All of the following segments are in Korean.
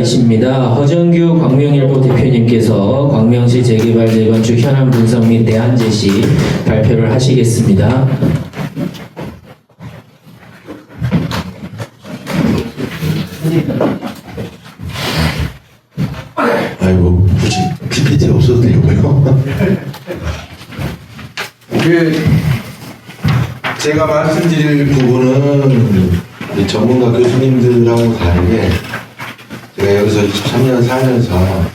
계십니다. 허정규 광명일보 대표님께서 광명시 재개발 재건축 현안 분석 및 대안 제시 발표를 하시겠습니다. 아이고, 굳이 PPT 없어도 되고요. 제가 말씀드릴 부분은 전문가 교수님들하고 다르게 제가 여기서 23년 살면서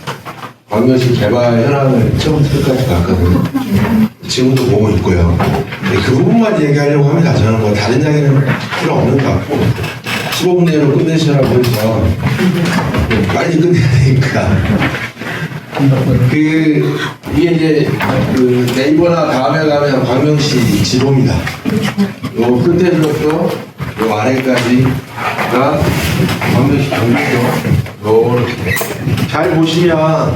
광명시 개발 현황을 처음부터 끝까지 봤거든요. 지금도 보고 있고요. 그 부분만 얘기하려고 합니다. 저는 뭐 다른 이야기는 필요 없는 것 같고 15분 내로 끝내시라고 해서 빨리 끝내야 되니까 이게 이제 네이버나 다음에 가면 광명시 지도입니다. 요 끝에서부터 요 아래까지가 광명시 경기도. 요렇게 잘 보시면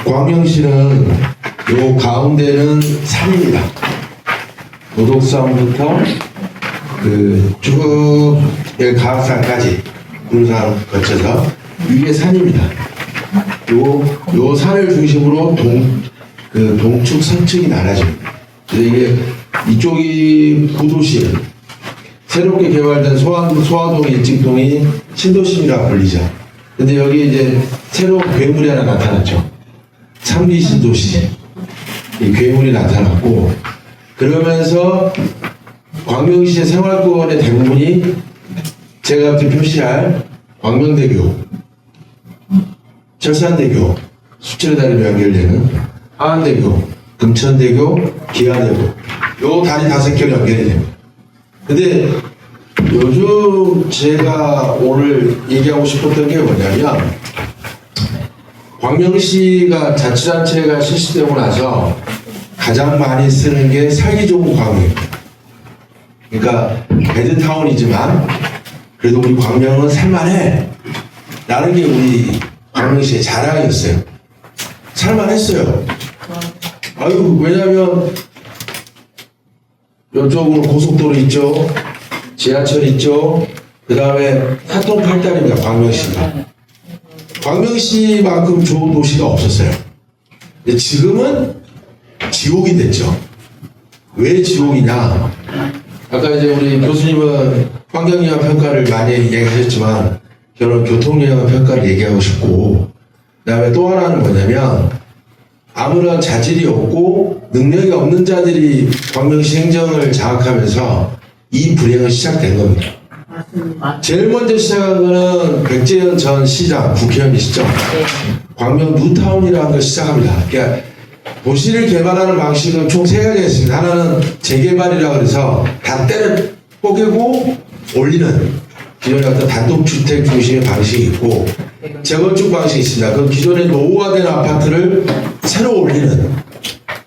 광명시는 요 가운데는 산입니다. 도덕산부터 쭉 가악산까지 군산 거쳐서 위에 산입니다. 요 산을 중심으로 동축, 서축이 나눠집니다. 그래서 이게 이쪽이 구도시, 새롭게 개발된 소화동, 일직동이 신도심이라 불리죠. 근데 여기 이제 새로운 괴물이 하나 나타났죠. 3기 신도시. 이 괴물이 나타났고, 그러면서 광명시의 생활권의 대부분이 제가 표시할 광명대교, 철산대교, 수천의 다리로 연결되는 하안대교, 금천대교, 기안대교, 요 다리 5개로 연결이 됩니다. 근데 요즘 제가 오늘 얘기하고 싶었던 게 뭐냐면 광명시가 자치단체가 실시되고 나서 가장 많이 쓰는 게 살기 좋은 광명입니다. 그러니까 배드타운이지만 그래도 우리 광명은 살만해 라는 게 우리 광명시의 자랑이었어요. 살만했어요. 아유, 왜냐면 이쪽으로 고속도로 있죠, 지하철 있죠, 그 다음에 사통팔달입니다. 광명시가. 광명시만큼 좋은 도시가 없었어요. 근데 지금은 지옥이 됐죠. 왜 지옥이냐? 아까 이제 우리 교수님은 환경영향 평가를 많이 얘기하셨지만 저는 교통영향 평가를 얘기하고 싶고, 그 다음에 또 하나는 뭐냐면 아무런 자질이 없고 능력이 없는 자들이 광명시 행정을 장악하면서 이 불행은 시작된 겁니다. 제일 먼저 시작한 거는 백재현 전 시장, 국회의원이시죠. 광명 뉴타운이라는 걸 시작합니다. 그러니까 도시를 개발하는 방식은 총 3가지가 있습니다. 하나는 재개발이라고 해서 다 때려 뽀개고 올리는 기존의 어떤 단독주택 중심의 방식이 있고, 재건축 방식이 있습니다. 그 기존의 노후화된 아파트를 새로 올리는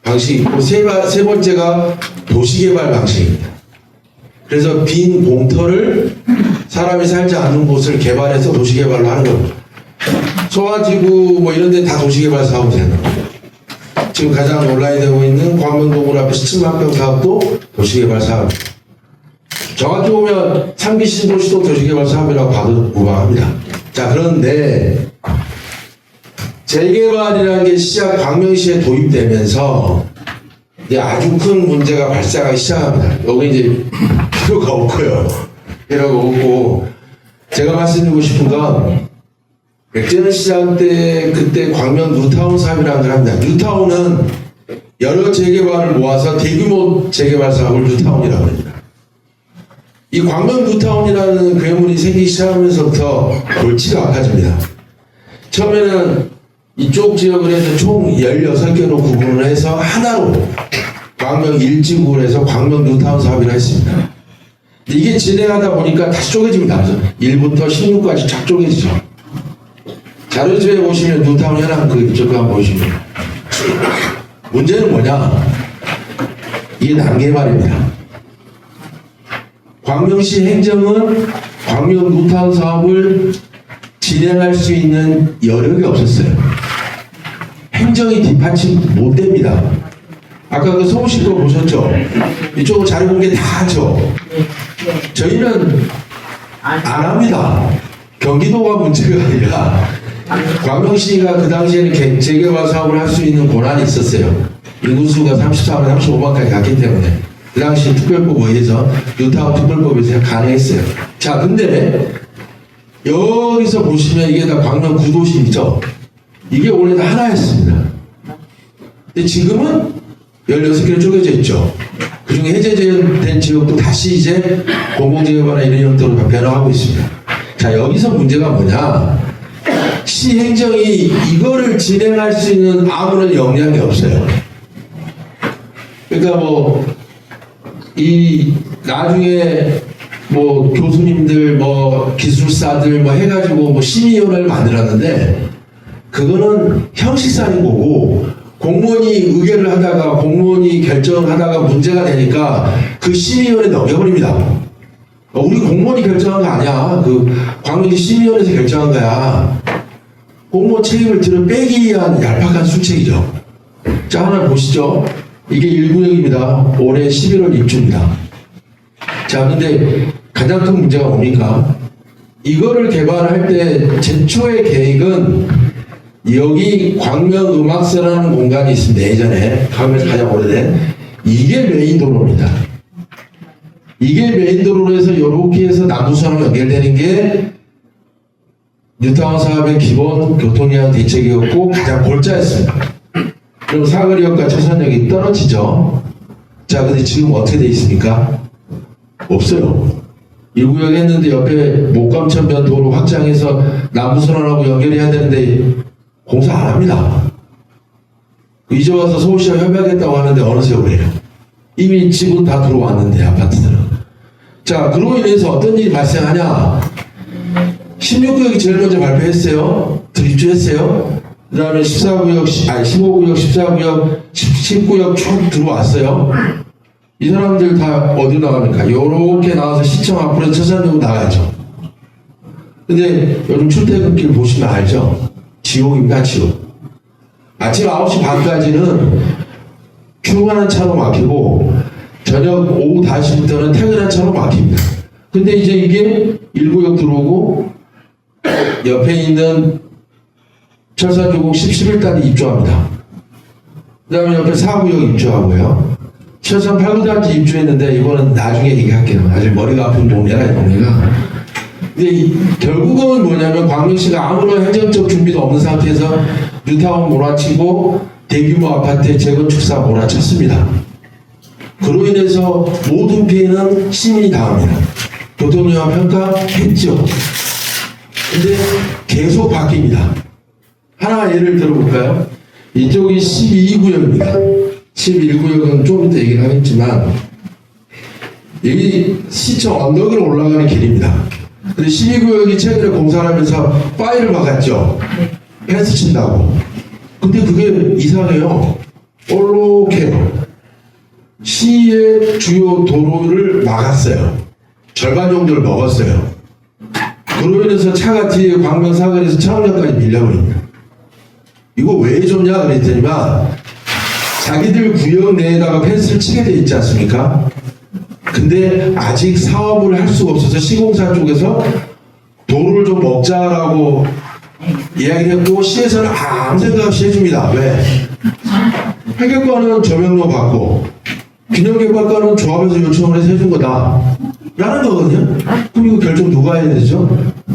방식이 있고, 세 번째가 도시개발 방식입니다. 그래서 빈 공터를 사람이 살지 않는 곳을 개발해서 도시개발로 하는 겁니다. 소화지구 뭐 이런 데 다 도시개발 사업이 되는 겁니다. 지금 가장 논란이 되고 있는 광명동굴 앞에 17만 평 사업도 도시개발 사업입니다. 정확히 보면 3기 신도시도 도시개발 사업이라고 봐도 무방합니다. 자, 그런데 재개발이라는 게 광명시에 도입되면서 이제 아주 큰 문제가 발생하기 시작합니다. 여기 이제 필요가 없고요. 필요가 없고, 제가 말씀드리고 싶은 건 백재현 시장 때 그때 광명 뉴타운 사업이라는 걸 합니다. 뉴타운은 여러 재개발을 모아서 대규모 재개발 사업을 뉴타운이라고 합니다. 이 광명 뉴타운이라는 괴물이 생기기 시작하면서부터 골치가 아파집니다. 처음에는 이쪽 지역을 해서 총 16개로 구분을 해서 하나로 광명 1지구를 해서 광명 뉴타운 사업이라 했습니다. 이게 진행하다 보니까 다시 쪼개집니다. 1부터 16까지 쫙 쪼개지죠. 자료집에 보시면 뉴타운 현황 이쪽 한번 보시면 문제는 뭐냐? 이게 난개발입니다. 광명시 행정은 광명 뉴타운 사업을 진행할 수 있는 여력이 없었어요. 행정이 뒷받침 못 됩니다. 아까 그 서울시 거 보셨죠? 이쪽은 자료 공개 다 하죠. 저희는 안 합니다. 경기도가 문제가 아니라 광명시가 그 당시에는 재개발 사업을 할 수 있는 권한이 있었어요. 인구수가 34만, 35만까지 갔기 때문에. 그 당시 특별법에 의해서, 뉴타운 특별법에서 가능했어요. 자, 근데, 여기서 보시면 이게 다 광명 구도심이죠. 이게 원래 다 하나였습니다. 근데 지금은 16개로 쪼개져 있죠. 그 중에 해제된 지역도 다시 이제 공공재개발이나 이런 형태로 변화하고 있습니다. 자, 여기서 문제가 뭐냐. 시 행정이 이거를 진행할 수 있는 아무런 역량이 없어요. 그러니까 나중에 교수님들, 기술사들, 해가지고 심의위원회를 만들었는데, 그거는 형식상인 거고, 공무원이 의결을 하다가, 공무원이 결정을 하다가 문제가 되니까, 그 심의위원회 넘겨버립니다. 우리 공무원이 결정한 거 아니야. 광명시 심의위원회에서 결정한 거야. 공무원 책임을 들어 빼기 위한 얄팍한 수책이죠. 자, 하나 보시죠. 이게 1구역입니다. 올해 11월 입주입니다. 자, 근데 가장 큰 문제가 뭡니까? 이거를 개발할 때 제초의 계획은 여기 광명음악사라는 공간이 있습니다. 예전에 광명에서 가장 오래된 이게 메인 도로입니다. 이게 메인 도로로 해서 이렇게 해서 남부선으로 연결되는 게 뉴타운 사업의 기본 교통량 대책이었고 가장 골자였습니다. 그럼 사거리역과 차선역이 떨어지죠. 자, 근데 지금 어떻게 돼 있습니까? 없어요. 1구역 했는데 옆에 목감천변 도로 확장해서 남부선언하고 연결해야 되는데 공사 안 합니다. 이제 와서 서울시와 협의하겠다고 하는데 어느새 그래요. 이미 집은 다 들어왔는데 아파트들은. 자, 그로 인해서 어떤 일이 발생하냐. 16구역이 제일 먼저 발표했어요. 입주했어요. 그 다음에 15구역, 14구역, 10구역 쭉 들어왔어요. 이 사람들 다 어디로 나갑니까? 요렇게 나와서 시청 앞으로 차선으로 나가죠. 근데 요즘 출퇴근길 보시면 알죠? 지옥입니다, 지옥. 아침 9시 반까지는 출근하는 차로 막히고, 저녁 오후 5시부터는 퇴근하는 차로 막힙니다. 근데 이제 이게 1구역 들어오고, 옆에 있는 철산주공 11단지 입주합니다. 그 다음에 옆에 4구역 입주하고요. 철산 8구단지 입주했는데 이거는 나중에 얘기할게요. 아직 머리가 아픈 동네라 이 동네가. 근데 결국은 뭐냐면 광명시가 아무런 행정적 준비도 없는 상태에서 뉴타운 몰아치고 대규모 아파트의 재건축사 몰아쳤습니다. 그로 인해서 모든 피해는 시민이 당합니다. 교통영향 평가했죠. 근데 계속 바뀝니다. 하나 예를 들어볼까요? 이쪽이 12구역입니다. 11구역은 좀 이따 얘기를 하겠지만, 여기 시청 언덕으로 올라가는 길입니다. 근데 12구역이 최근에 공사를 하면서 파일을 막았죠. 펜스 친다고. 근데 그게 이상해요. 이렇게 시의 주요 도로를 막았어요. 절반 정도를 먹었어요. 그로 인해서 차가 뒤에 광명 사거리에서 차원역까지 밀려버립니다. 이거 왜 줬냐 그랬더니만 자기들 구역 내에다가 펜스를 치게 돼 있지 않습니까? 근데 아직 사업을 할 수가 없어서 시공사 쪽에서 도로를 좀 먹자라고 이야기했고 시에서는 아무 생각 없이 해줍니다. 왜? 해결권은 조명로 받고 균형개발권은 조합에서 요청을 해서 해준 거다 라는 거거든요. 그럼 이거 결정 누가 해야 되죠?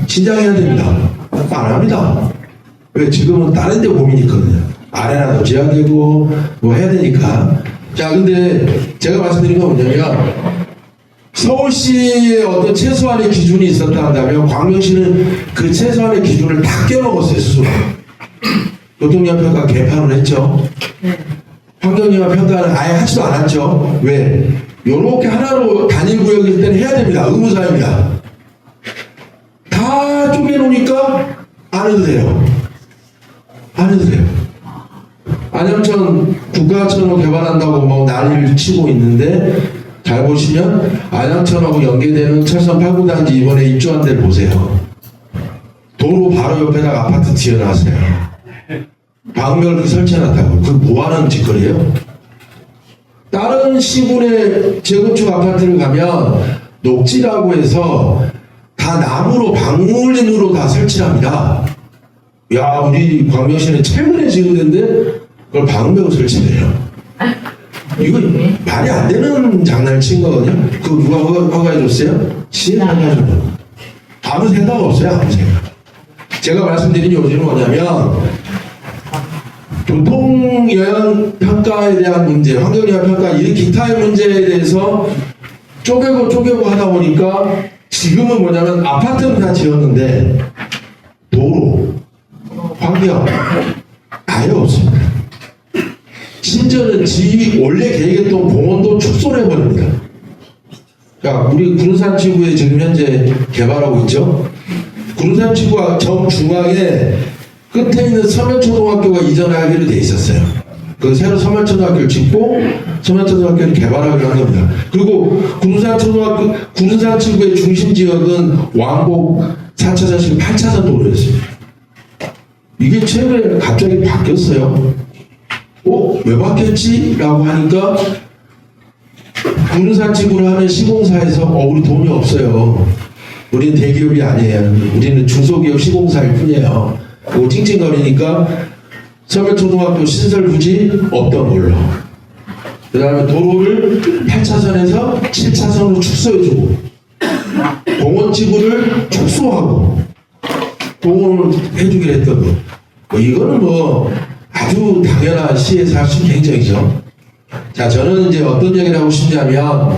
신장해야 됩니다. 안 합니다. 왜? 지금은 다른 데 고민이 있거든요. 아래라도 지어야 되고 뭐 해야 되니까. 자, 근데 제가 말씀드린 건 뭐냐면 서울시의 어떤 최소한의 기준이 있었다 한다면 광명시는 그 최소한의 기준을 다 깨먹었어요, 스스로. 교통영향 평가 개판을 했죠. 환경영향 평가는 아예 하지도 않았죠. 왜? 요렇게 하나로 단일 구역일 때는 해야 됩니다. 의무사입니다. 다 쪼개놓으니까 안 해도 돼요. 안 해도 돼요. 안양천 국가천으로 개발한다고 난리를 치고 있는데 잘 보시면 안양천하고 연계되는 철선 8구단지 이번에 입주한 데를 보세요. 도로 바로 옆에다가 아파트 지어놨어요. 방열을 설치해놨다고. 그 뭐하는 짓거리예요? 다른 시군의 재건축 아파트를 가면 녹지라고 해서 다 나무로 방울림으로 다 설치합니다. 야, 우리 광명시는 최근에 지은 데인데 그걸 방음벽을 설치해요. 이거 말이 안 되는 장난을 친 거거든요. 그거 누가 허가해줬어요? 시에 허가해줬어요. 아무 생각 없어요, 아무 생각. 제가 말씀드린 요지는 뭐냐면 교통영향평가에 대한 문제, 환경영향평가, 이 기타의 문제에 대해서 쪼개고 하다 보니까 지금은 뭐냐면 아파트는 다 지었는데 도로, 환경 아예 없습니다. 심지어는 원래 계획했던 공원도 축소를 해버립니다. 자, 우리 구름산 지구에 지금 현재 개발하고 있죠. 구름산 지구 정중앙에 끝에 있는 서면초등학교가 이전하기로 돼 있었어요. 그 새로 서면초등학교를 짓고 서면초등학교를 개발하기로 한 겁니다. 그리고 구름산 지구의 중심 지역은 왕복 4차선씩 8차선 도로였습니다. 이게 최근에 갑자기 바뀌었어요. 왜 바뀌었지? 라고 하니까 구름산 지구를 하는 시공사에서 우리 돈이 없어요. 우리는 대기업이 아니에요. 우리는 중소기업 시공사일 뿐이에요. 그리고 찡찡거리니까 서면초등학교 시설 부지 없던 걸로. 그 다음에 도로를 8차선에서 7차선으로 축소해주고 공원 지구를 축소하고 공원을 해주기로 했던 거. 이거는 아주 당연한 시에서 할 수 있는 행정이죠. 자, 저는 이제 어떤 얘기를 하고 싶냐면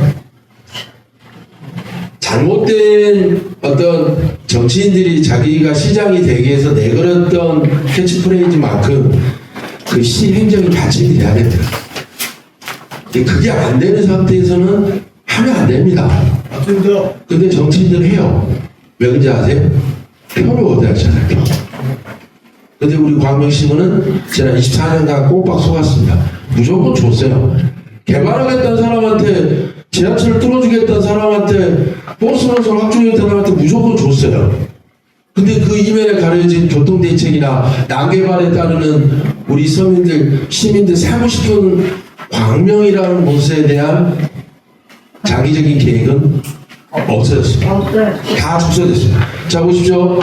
잘못된 어떤 정치인들이 자기가 시장이 되기 위해서 내걸었던 캐치프레이즈만큼 그 시 행정이 받침이 돼야 됩니다. 그게 안 되는 상태에서는 하면 안 됩니다. 근데 정치인들은 해요. 왜 그런지 아세요? 표를 얻어야잖아요. 근데 우리 광명시는 지난 24년간 꼬박 속았습니다. 무조건 줬어요. 개발하겠다는 사람한테, 지하철을 뚫어주겠다는 사람한테, 버스 노선 확충하겠다는 사람한테 무조건 줬어요. 근데 그 이면에 가려진 교통대책이나 난개발에 따르는 우리 시민들 살고 싶은 광명이라는 곳에 대한 장기적인 계획은 없어졌습니다. 다 축소됐습니다. 자, 보십시오.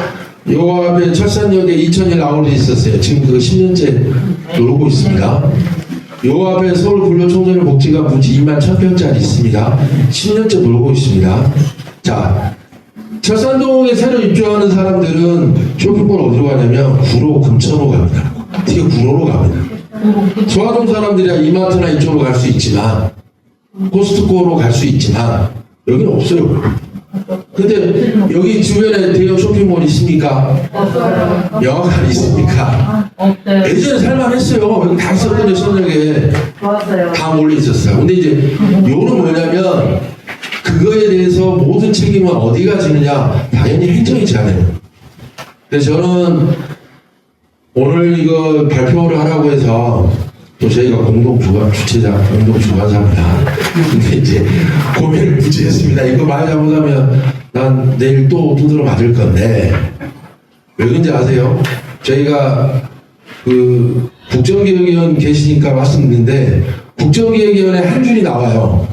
요 앞에 철산역에 2001 아울렛 있었어요. 지금 그거 10년째 누르고 있습니다. 요 앞에 서울 근로청소년 복지관 부지 2만 1000평짜리 있습니다. 10년째 놀고 있습니다. 자, 철산동에 새로 입주하는 사람들은 쇼핑몰 어디로 가냐면 구로, 금천으로 갑니다. 특히 구로로 갑니다. 소화동 사람들이야 이마트나 이쪽으로 갈 수 있지만 코스트코로 갈 수 있지만 여기는 없어요. 근데 여기 주변에 대형 쇼핑몰 있습니까? 없어요. 영화관 있습니까? 없어요. 예전에 살만했어요. 여기 다 있었거든요. 저녁에 좋았어요. 다 몰려 있었어요. 근데 이제 요는 뭐냐면 그거에 대해서 모든 책임은 어디가 지느냐? 당연히 행정이 져야 돼요. 그래서 저는 오늘 이거 발표를 하라고 해서 또 저희가 주최자 공동 주관사입니다. 근데 이제 고민을 무지 했습니다. 이거 말 잘못하면 난 내일 또 두드러 맞을 건데 왜 그런지 아세요? 저희가 그 국정기획위원 계시니까 말씀드리는데 국정기획위원회 한 줄이 나와요.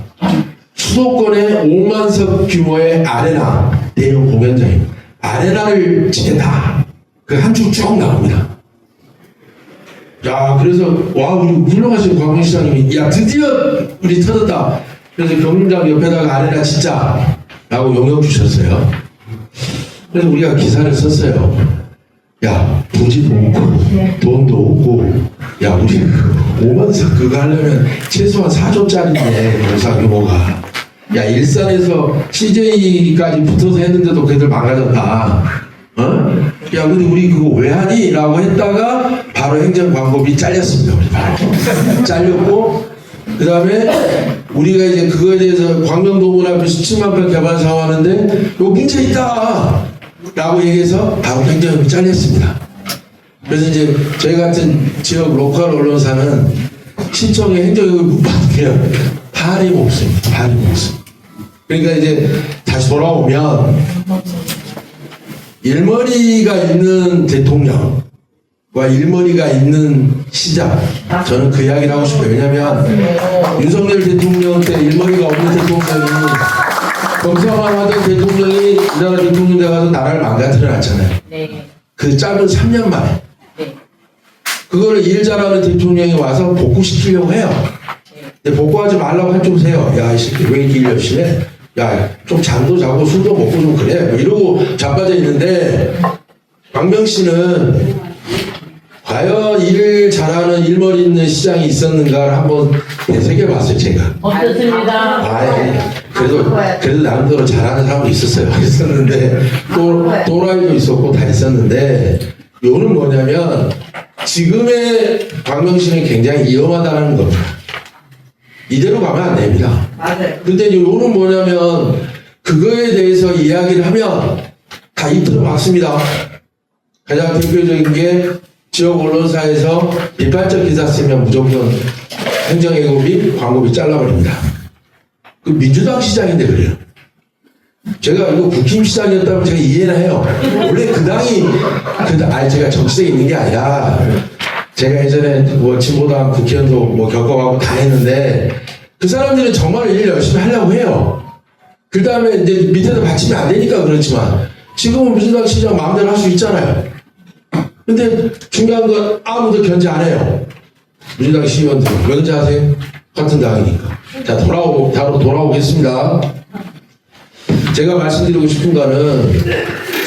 수도권에 5만석 규모의 아레나 대형 공연장입니다. 아레나를 짓겠다. 그 한 줄 쭉 나옵니다. 야, 그래서 우리 훌륭하신 광명시장님이 드디어 우리 터졌다. 그래서 경림장 옆에다가 아레나 짓자 라고 용역 주셨어요. 그래서 우리가 기사를 썼어요. 야, 부지도 없고 돈도 없고 야, 우리 5만석 그거 하려면 최소한 4조짜리인데 공사 규모가 야, 일산에서 CJ까지 붙어서 했는데도 걔들 망가졌다. 야, 근데 우리 그거 왜 하니? 라고 했다가 바로 행정광고비 잘렸습니다. 우리 바로 잘렸고 그 다음에 우리가 이제 그거에 대해서 광명동물 앞에 17만 평 개발 사업하는데 이거 문제 있다 라고 얘기해서 바로 행정이 잘렸습니다. 그래서 이제 저희 같은 지역 로컬 언론사는 신청에 행정력을 못 받으면 할인 없습니다. 할인 없습니다. 그러니까 이제 다시 돌아오면 일머리가 있는 대통령과 일머리가 있는 시장, 저는 그 이야기를 하고 싶어요. 왜냐면 윤석열 대통령 때 일머리가 없는 대통령이 검사만 하던 대통령이 우리나라 대통령 돼가서 나라를 망가뜨려 놨잖아요. 네. 그 짧은 3년 만에 그거를 일 잘하는 대통령이 와서 복구시키려고 해요. 근데 복구하지 말라고 한쪽 세요. 야, 이 새끼 왜 이렇게 일 열심히 해? 야, 좀 잠도 자고 술도 먹고 좀 그래. 뭐 이러고 자빠져 있는데, 광명 씨는 과연 일을 잘하는 일머리 있는 시장이 있었는가를 한번 되새겨봤어요, 제가. 없었습니다. 아이, 그래도 나름대로 잘하는 사람도 있었어요. 있었는데, 또라이도 있었고 다 있었는데, 요는 뭐냐면, 지금의 광명시는 굉장히 위험하다는 겁니다. 이대로 가면 안 됩니다. 맞아요. 근데 요는 뭐냐면, 그거에 대해서 이야기를 하면 다 입들어 막습니다. 가장 대표적인 게 지역 언론사에서 비판적 기사 쓰면 무조건 행정예고비, 광고비 잘라버립니다. 그 민주당 시장인데 그래요. 제가 이거 국힘 시장이었다면 제가 이해는 해요. 원래 그 당이 제가 정치적에 있는 게 아니라 제가 예전에 뭐 진보당 국회의원도 뭐 겪어가고 다 했는데 그 사람들은 정말 일 열심히 하려고 해요. 그 다음에 이제 밑에서 받치면 안 되니까 그렇지만 지금은 민주당 시장 마음대로 할 수 있잖아요. 근데 중요한 건 아무도 견제 안 해요. 민주당 시의원들 왜 견제 하세요? 같은 당이니까. 자, 다로 돌아오겠습니다. 제가 말씀드리고 싶은 거는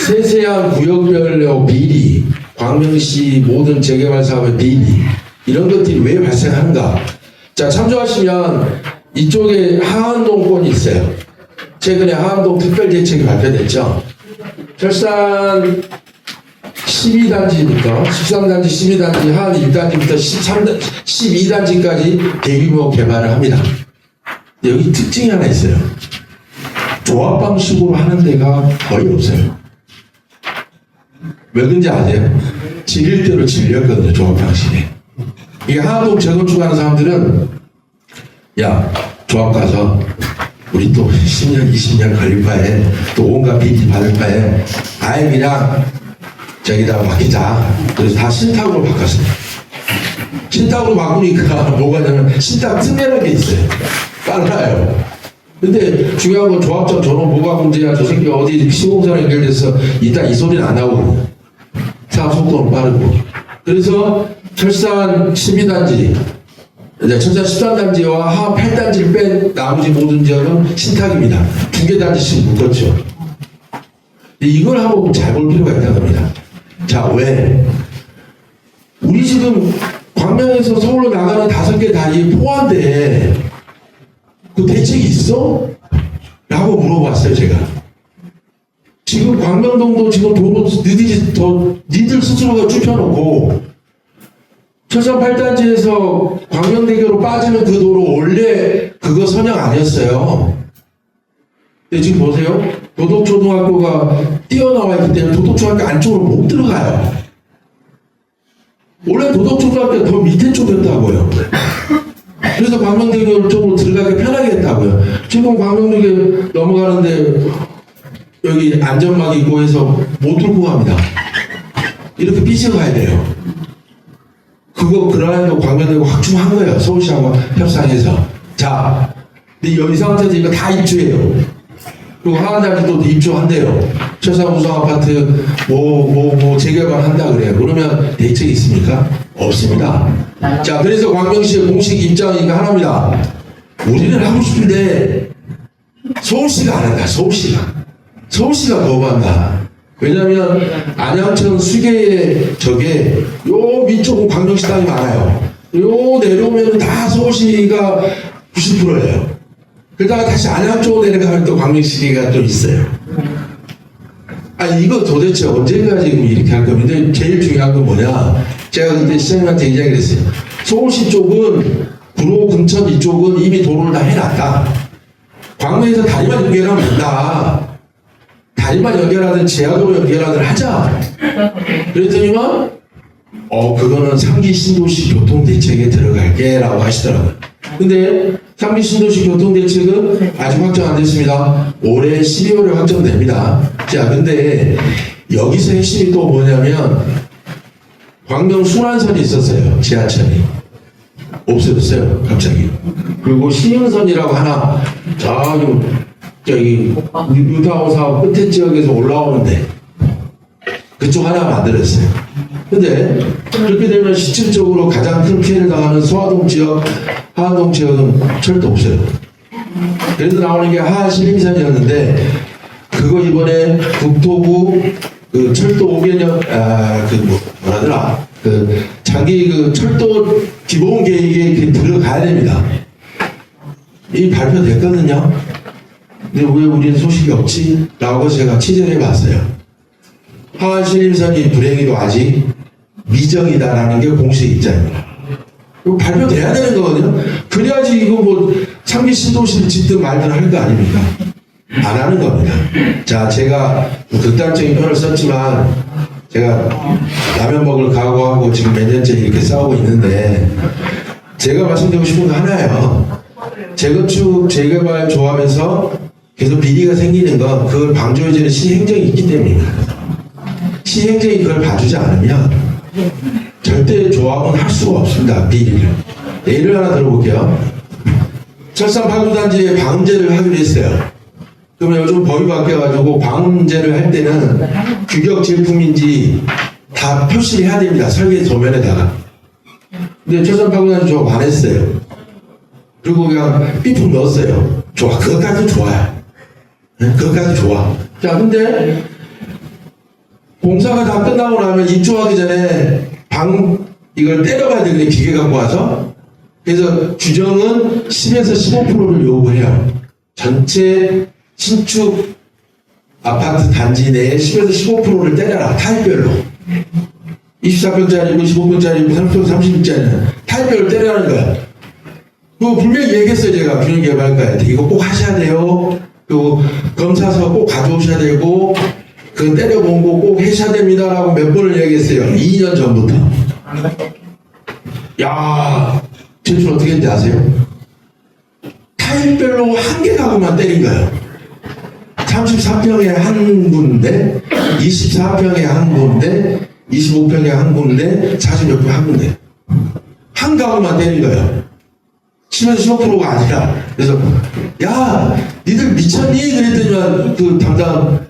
세세한 구역별로 비리, 광명시 모든 재개발 사업의 비리 이런 것들이 왜 발생하는가? 자, 참조하시면 이쪽에 하안동권이 있어요. 최근에 하안동 특별대책이 발표됐죠. 철산 12단지부터 13단지, 12단지, 하안 1단지부터 12단지까지 대규모 개발을 합니다. 여기 특징이 하나 있어요. 조합 방식으로 하는 데가 거의 없어요. 왜 그런지 아세요? 질릴 대로 질렸거든요, 조합 방식이. 이게 하안동 재건축하는 사람들은 야, 조합 가서 우리 또 10년, 20년 걸릴 바에 또 온갖 비리 받을 바에 아예 그냥 저기다가 맡기자. 그래서 다 신탁으로 바꿨어요. 신탁으로 바꾸니까 뭐가 되냐면 신탁 특례라는 게 있어요. 빨라요. 근데 중요한 건 조합장 저런 뭐가 문제야. 저 새끼 어디 시공사랑 연결돼서 이따 이 소리는 안 나오거든요. 사업 속도는 빠르고. 그래서 철산 12단지, 철산 13단지와 하안 8단지를 뺀 나머지 모든 지역은 신탁입니다. 2개 단지씩 묶었죠. 근데 이걸 한번 잘 볼 필요가 있다는 겁니다. 자, 왜? 우리 지금 광명에서 서울로 나가는 5개 다리 포함돼. 그 대책이 있어? 라고 물어봤어요, 제가. 지금 광명동도 지금 도로 니들 스스로가 좁혀놓고, 철산 8단지에서 광명대교로 빠지는 그 도로 원래 그거 선형 아니었어요. 근데 지금 보세요. 도덕초등학교가 뛰어나와 있기 때문에 도덕초등학교 안쪽으로 못 들어가요. 원래 도덕초등학교가 더 밑에 쪽이었다고요. 그래서 광명대교 쪽으로 들어가기 편하게 했다고요. 지금 광명대교 넘어가는데 여기 안전막이 있고 해서 못 들고 갑니다. 이렇게 삐져 가야 돼요. 그거 그러한도 광명대교 확충한 거예요. 서울시하고 협상해서. 자, 근데 여기 상태에서 이거 다 입주해요. 그리고 하안단지도 입주한대요. 철산 우성아파트 재개발 한다 그래요. 그러면 대책이 있습니까? 없습니다. 자, 그래서 광명시의 공식 입장이 하나입니다. 우리는 하고 싶은데 서울시가 안 한다. 서울시가 거부한다. 왜냐하면 안양천 수계의 저게 요 밑쪽은 광명시 땅이 많아요. 요 내려오면 다 서울시가 90%예요. 그러다가 다시 안양 쪽으로 내려가면 또 광명시가 또 있어요. 이거 도대체 언제까지 이렇게 할 겁니다. 근데 제일 중요한 건 뭐냐? 제가 그때 시장님한테 이야기를 했어요. 서울시 쪽은 구로, 금천 이쪽은 이미 도로를 다 해놨다. 광명에서 다리만 연결하면 된다. 다리만 연결하든 지하도로 연결하든 하자. 그랬더니만 그거는 3기 신도시 교통대책에 들어갈게 라고 하시더라고요. 근데 3기 신도시 교통대책은 아직 확정 안 됐습니다. 올해 12월에 확정됩니다. 자, 근데 여기서 핵심이 또 뭐냐면 광명 순환선이 있었어요. 지하철이. 없어졌어요. 갑자기. 그리고 신흥선이라고 하나 저기 유타운 사업 끝에 지역에서 올라오는데 그쪽 하나 만들었어요. 근데 그렇게 되면 실질적으로 가장 큰 피해를 당하는 소화동 지역, 하안동 지역은 철도 없어요. 그래서 나오는 게 하안 신림선이었는데 그거 이번에 국토부 그 철도 5개년 뭐라더라 그 장기 그 철도 기본 계획에 이렇게 들어가야 됩니다. 이 발표됐거든요. 근데 왜 우리는 소식이 없지? 라고 제가 취재를 해봤어요. 하안 신림선이 불행히도 아직 미정이다라는 게 공식 입장입니다. 이거 발표돼야 되는 거거든요. 그래야지 이거 뭐 3기 신도시를 짓든 말든 할 거 아닙니까? 안 하는 겁니다. 자, 제가 극단적인 표현을 썼지만 제가 라면 먹을 각오하고 지금 몇 년째 이렇게 싸우고 있는데 제가 말씀드리고 싶은 거 하나예요. 재건축, 재개발 조합에서 계속 비리가 생기는 건 그걸 방조해주는 시행정이 있기 때문입니다. 시행정이 그걸 봐주지 않으면 절대 조합은 할 수가 없습니다. 비리를. 예를 하나 들어볼게요. 철산 파주단지에 방음제를 하기로 했어요. 그러면 요즘 법이 바뀌어가지고 방음제를 할 때는 규격 제품인지 다 표시를 해야 됩니다. 설계 도면에다가. 근데 철산 파주단지 조합 안 했어요. 그리고 그냥 삐품 넣었어요. 좋아. 그것까지도 좋아요. 그것까지 좋아. 자, 근데 공사가 다 끝나고 나면 입주하기 전에 이걸 때려봐야 되는데 기계 갖고 와서. 그래서 규정은 10에서 15%를 요구해요. 전체 신축 아파트 단지 내에 10에서 15%를 때려라. 타입별로. 24평짜리고 25평짜리고 30평, 30평짜리는 타입별로 때려라는 거야. 그거 분명히 얘기했어요. 제가 균형개발과한테 이거 꼭 하셔야 돼요. 그리고 검사서 꼭 가져오셔야 되고 그 때려본 거 꼭 하셔야 됩니다라고 몇 번을 얘기했어요. 2년 전부터. 야, 제출 어떻게 했는지 아세요? 타입별로 한 개 가구만 때린 거예요. 34평에 한 군데, 24평에 한 군데, 25평에 한 군데, 46평에 한 군데. 한 가구만 때린 거예요. 10에서 15%가 아니라. 그래서 야, 니들 미쳤니? 그랬더니만 그 담당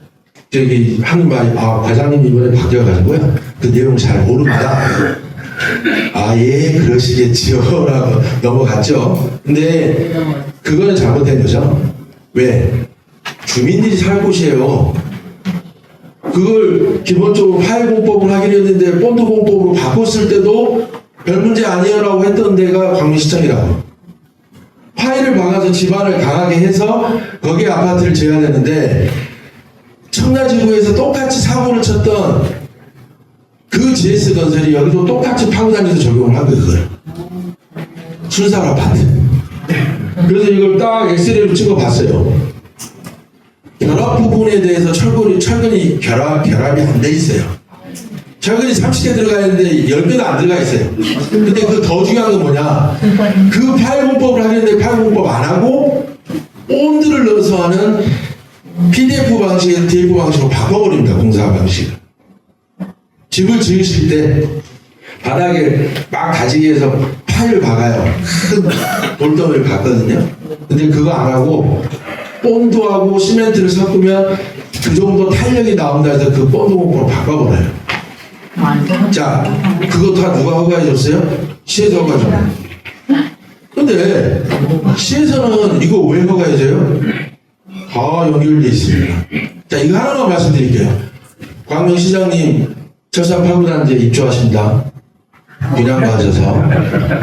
저기 하는 말이 과장님 이번에 바뀌어가지고요. 그 내용 잘 모릅니다. 아, 예, 그러시겠지요. 라고 넘어갔죠. 근데 그거는 잘못된 거죠. 왜? 주민들이 살 곳이에요. 그걸 기본적으로 파일 공법을 하기로 했는데 본드 공법으로 바꿨을 때도 별 문제 아니에요라고 했던 데가 광명시청이라고. 파일을 박아서 집안을 강하게 해서 거기에 아파트를 제한했는데 청라지구에서 똑같이 사고를 쳤던 그 GS건설이 여기도 똑같이 파고 다니면서 적용을 한 거예요. 그걸. 순살 아파트. 그래서 이걸 딱 엑스레이로 찍어봤어요. 결합 부분에 대해서 철근이 결합이 안 돼 있어요. 철근이 30개 들어가 있는데 10개도 안 들어가 있어요. 근데 그 더 중요한 건 뭐냐? 그 파일 공법을 하는데 파일 공법 안 하고 본드를 넣어서 하는 PDF 방식에서 DF 방식으로 바꿔버립니다. 공사 방식을. 집을 지으실 때 바닥에 막 다지기 해서 파일을 박아요. 큰 돌덩이를 박거든요. 근데 그거 안 하고 본드하고 시멘트를 섞으면 그 정도 탄력이 나온다 해서 그 본드 공법으로 바꿔버려요. 자, 그거 다 누가 허가해줬어요? 시에서 허가해줘요. 근데 시에서는 이거 왜 허가해줘요? 다 연결되어 있습니다. 자, 이거 하나만 말씀드릴게요. 광명시장님 철산 파구단지에 입주하십니다. 분양 받으셔서.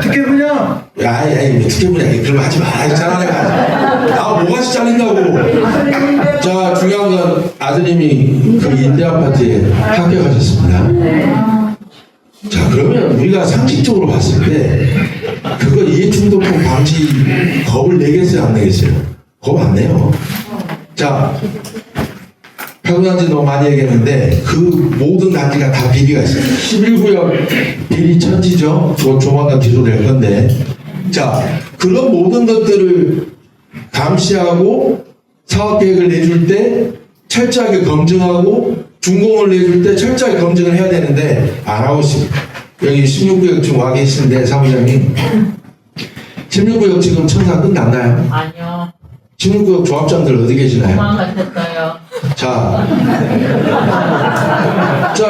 특혜 분양. 야, 특혜 분양. 그럼 하지 마라. 있잖아, 내가. 뭐가 잘린다고. 자, 중요한 건 아드님이 그 임대아파트에 합격하셨습니다. 자, 그러면 우리가 상식적으로 봤을 때 그거 이해충돌법 방지 겁을 내겠어요, 안 내겠어요? 겁 안 내요. 자, 파구단지 너무 많이 얘기했는데 그 모든 단지가 다 비리가 있어요. 11구역 비리 천지죠. 조만간 기소될 건데. 자, 그런 모든 것들을 감시하고 사업계획을 내줄 때 철저하게 검증하고 준공을 내줄 때 철저하게 검증을 해야 되는데 안 하고 있습니다. 여기 16구역 지금 와 계신데 사무장님 16구역 지금 청사 끝났나요? 아니요. 16구역 조합장들 어디 계시나요? 도망가셨어요. 자,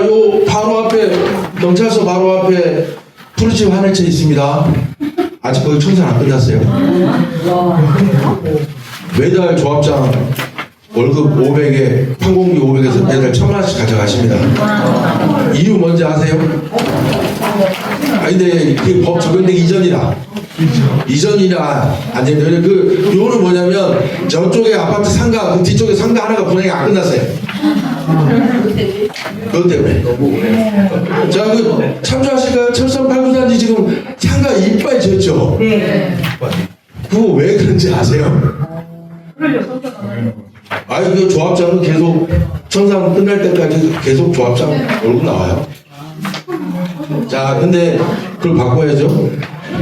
요 바로 앞에 경찰서 바로 앞에 푸르집 하늘채 있습니다. 아직 거기 청산 안 끝났어요. 매달 조합장 월급 500에 판공비 500에서 매달 1000만원씩 가져가십니다. 이유 뭔지 아세요? 근데 그 법 적용되기 이전이라 안 됩니다. 그 요는 뭐냐면 저쪽에 아파트 상가 그 뒤쪽에 상가 하나가 분양이 안 끝났어요. 그것 때문에. 자, 그 참조하실까요? 철선 8구단지 지금 상가 이빨 지었죠? 네. 그거 왜 그런지 아세요? 그 조합장은 계속 청산 끝날 때까지 계속 조합장 얼굴 나와요. 자, 근데 그걸 바꿔야죠.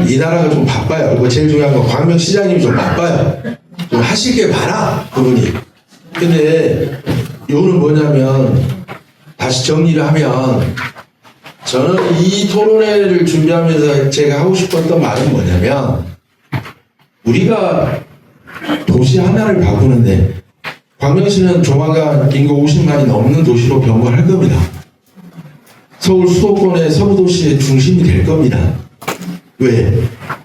이 나라가 좀 바빠요. 그리고 제일 중요한 건 광명시장님이 좀 바빠요. 좀 하실 게 많아, 그분이. 근데 요는 뭐냐면 다시 정리를 하면 저는 이 토론회를 준비하면서 제가 하고 싶었던 말은 뭐냐면 우리가 도시 하나를 바꾸는데 광명시는 조만간 인구 50만이 넘는 도시로 변모할 겁니다. 서울 수도권의 서부도시의 중심이 될 겁니다. 왜?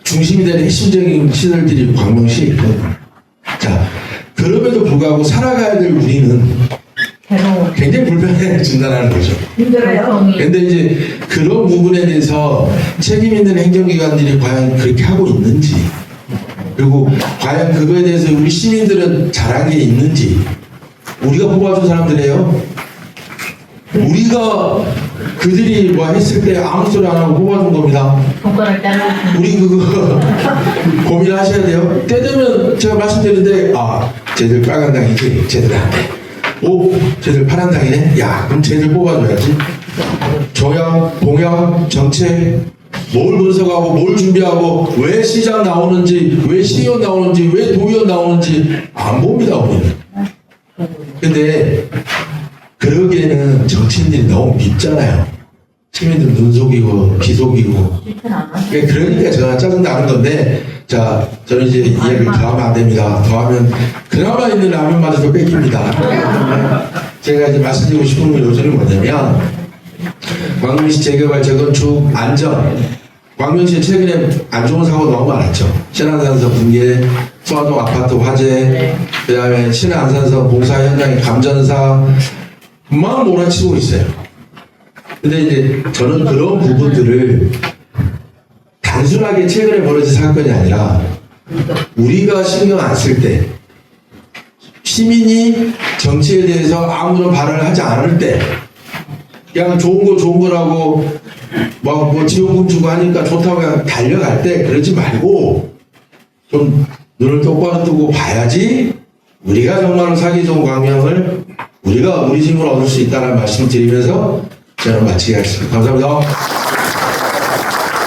중심이 되는 핵심적인 시설들이 광명시에 있거든요. 자, 그럼에도 불구하고 살아가야 될 우리는 굉장히 불편해진다는 거죠. 힘들어요. 근데 이제 그런 부분에 대해서 책임 있는 행정기관들이 과연 그렇게 하고 있는지, 그리고 과연 그거에 대해서 우리 시민들은 잘한 게 있는지, 우리가 뽑아준 사람들이에요. 우리가 그들이 뭐 했을 때 아무 소리 안 하고 뽑아준 겁니다. 손가락 자르고. 우리 그거 고민하셔야 돼요. 때 되면 제가 말씀드리는데, 쟤들 빨간당이지, 쟤들 안 돼. 쟤들 파란당이네? 야, 그럼 쟤들 뽑아줘야지. 정양, 동양, 정책, 뭘 분석하고, 뭘 준비하고, 왜 시장 나오는지, 왜 시의원 나오는지, 왜 도의원 나오는지 안 봅니다, 우리는. 근데, 그러기에는 정치인들이 너무 밉잖아요. 시민들 눈 속이고, 귀 속이고. 그러니까 제가 짜증나는 건데, 자, 저는 이제 이야기를 더하면 안 됩니다. 더하면 그나마 있는 라면마저도 뺏깁니다. 제가 이제 말씀드리고 싶은 건 요즘은 뭐냐면, 광명시 재개발, 재건축, 안전. 광명시에 최근에 안 좋은 사고 너무 많았죠. 신안산성 붕괴, 소화동 아파트 화재, 그 다음에 신안산성 공사 현장의 감전사, 막 몰아치고 있어요. 근데 이제 저는 그런 부분들을 단순하게 최근에 벌어진 사건이 아니라 우리가 신경 안 쓸 때, 시민이 정치에 대해서 아무런 발언을 하지 않을 때, 그냥 좋은 거라고 뭐 지원금 주고 하니까 좋다고 그냥 달려갈 때 그러지 말고 좀 눈을 똑바로 뜨고 봐야지 우리가 정말로 살기 좋은 광명을 우리가 우리 힘으로 얻을 수 있다는 말씀을 드리면서 저는 마치겠습니다. 감사합니다.